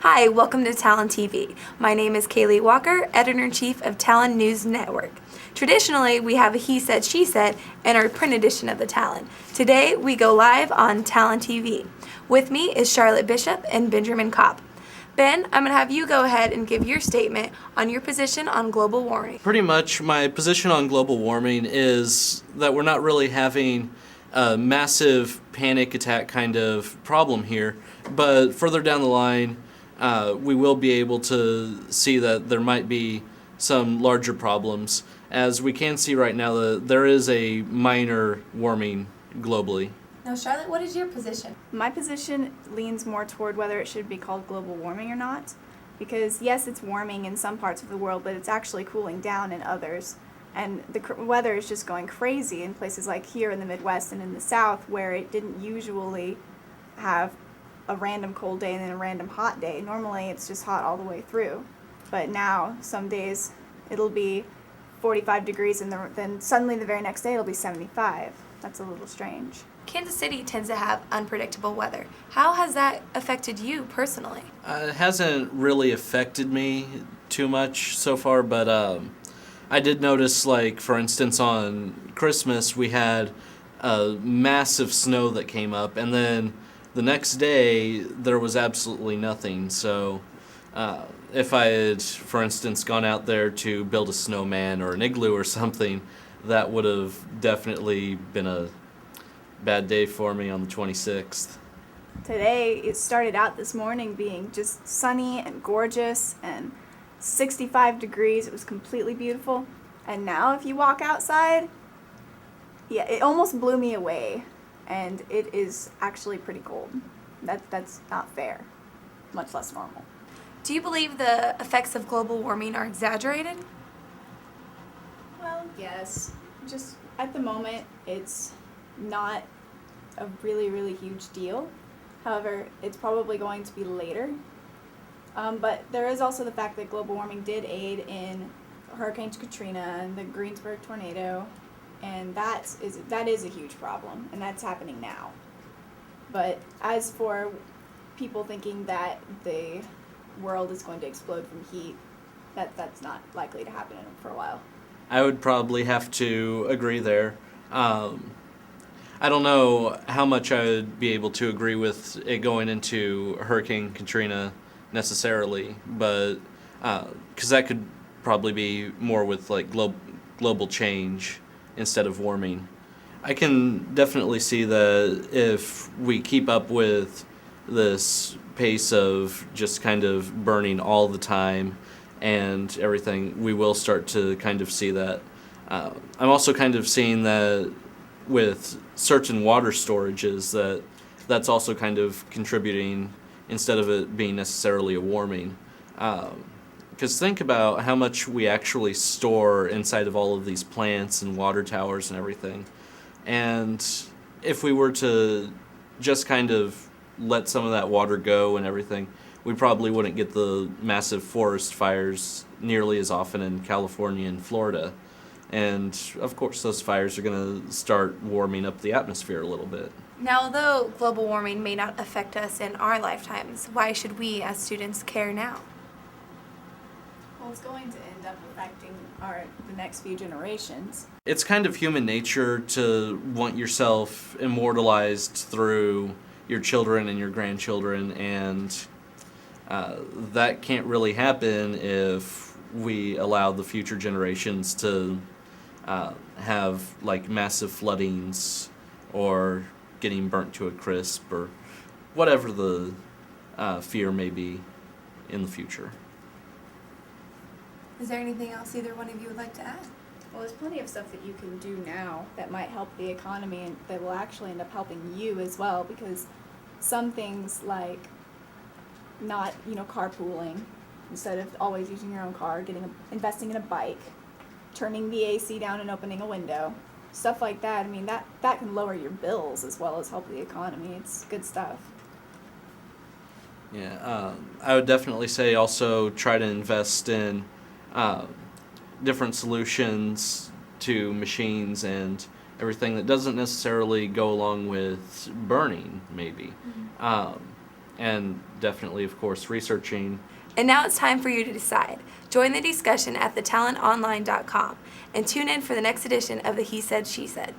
Hi, welcome to Talon TV. My name is Kaylee Walker, Editor-in-Chief of Talon News Network. Traditionally, we have a He Said, She Said in our print edition of the Talon. Today, we go live on Talon TV. With me is Charlotte Bishop and Benjamin Kopp. Ben, I'm going to have you go ahead and give your statement on your position on global warming. Pretty much my position on global warming is that we're not really having a massive panic attack kind of problem here, but further down the line, we will be able to see that there might be some larger problems. As we can see right now, there is a minor warming globally. Now, Charlotte, what is your position? My position leans more toward whether it should be called global warming or not, because yes, it's warming in some parts of the world, but it's actually cooling down in others. And the weather is just going crazy in places like here in the Midwest and in the South, where it didn't usually have a random cold day and then a random hot day. Normally it's just hot all the way through. But now, some days it'll be 45 degrees and then suddenly the very next day it'll be 75. That's a little strange. Kansas City tends to have unpredictable weather. How has that affected you personally? It hasn't really affected me too much so far, but I did notice, like, for instance, on Christmas we had a massive snow that came up, and then the next day there was absolutely nothing. So if I had, for instance, gone out there to build a snowman or an igloo or something, that would have definitely been a bad day for me on the 26th. Today, it started out this morning being just sunny and gorgeous and 65 degrees. It was completely beautiful. And now if you walk outside, yeah, it almost blew me away. And it is actually pretty cold. That's not fair, much less normal. Do you believe the effects of global warming are exaggerated? Well, yes. Just at the moment, it's not a really, really huge deal. However, it's probably going to be later. But there is also the fact that global warming did aid in Hurricane Katrina and the Greensburg tornado, and that is a huge problem, and that's happening now. But as for people thinking that the world is going to explode from heat, that's not likely to happen for a while. I would probably have to agree there. I don't know how much I would be able to agree with it going into Hurricane Katrina necessarily, but because that could probably be more with like global change instead of warming. I can definitely see that if we keep up with this pace of just kind of burning all the time and everything, we will start to kind of see that. I'm also kind of seeing that with certain water storages that's also kind of contributing instead of it being necessarily a warming. Because think about how much we actually store inside of all of these plants and water towers and everything. And if we were to just kind of let some of that water go and everything, we probably wouldn't get the massive forest fires nearly as often in California and Florida. And of course those fires are going to start warming up the atmosphere a little bit. Now, although global warming may not affect us in our lifetimes, why should we as students care now? Well, it's going to end up affecting the next few generations. It's kind of human nature to want yourself immortalized through your children and your grandchildren, and that can't really happen if we allow the future generations to have like massive floodings or getting burnt to a crisp or whatever the fear may be in the future. Is there anything else either one of you would like to add? Well, there's plenty of stuff that you can do now that might help the economy and that will actually end up helping you as well, because some things like not, carpooling, instead of always using your own car, investing in a bike, turning the AC down and opening a window, stuff like that. I mean, that can lower your bills as well as help the economy. It's good stuff. Yeah, I would definitely say also try to invest in different solutions to machines and everything that doesn't necessarily go along with burning, maybe. and definitely, of course, researching. And now it's time for you to decide. Join the discussion at thetalononline.com and tune in for the next edition of the He Said, She Said.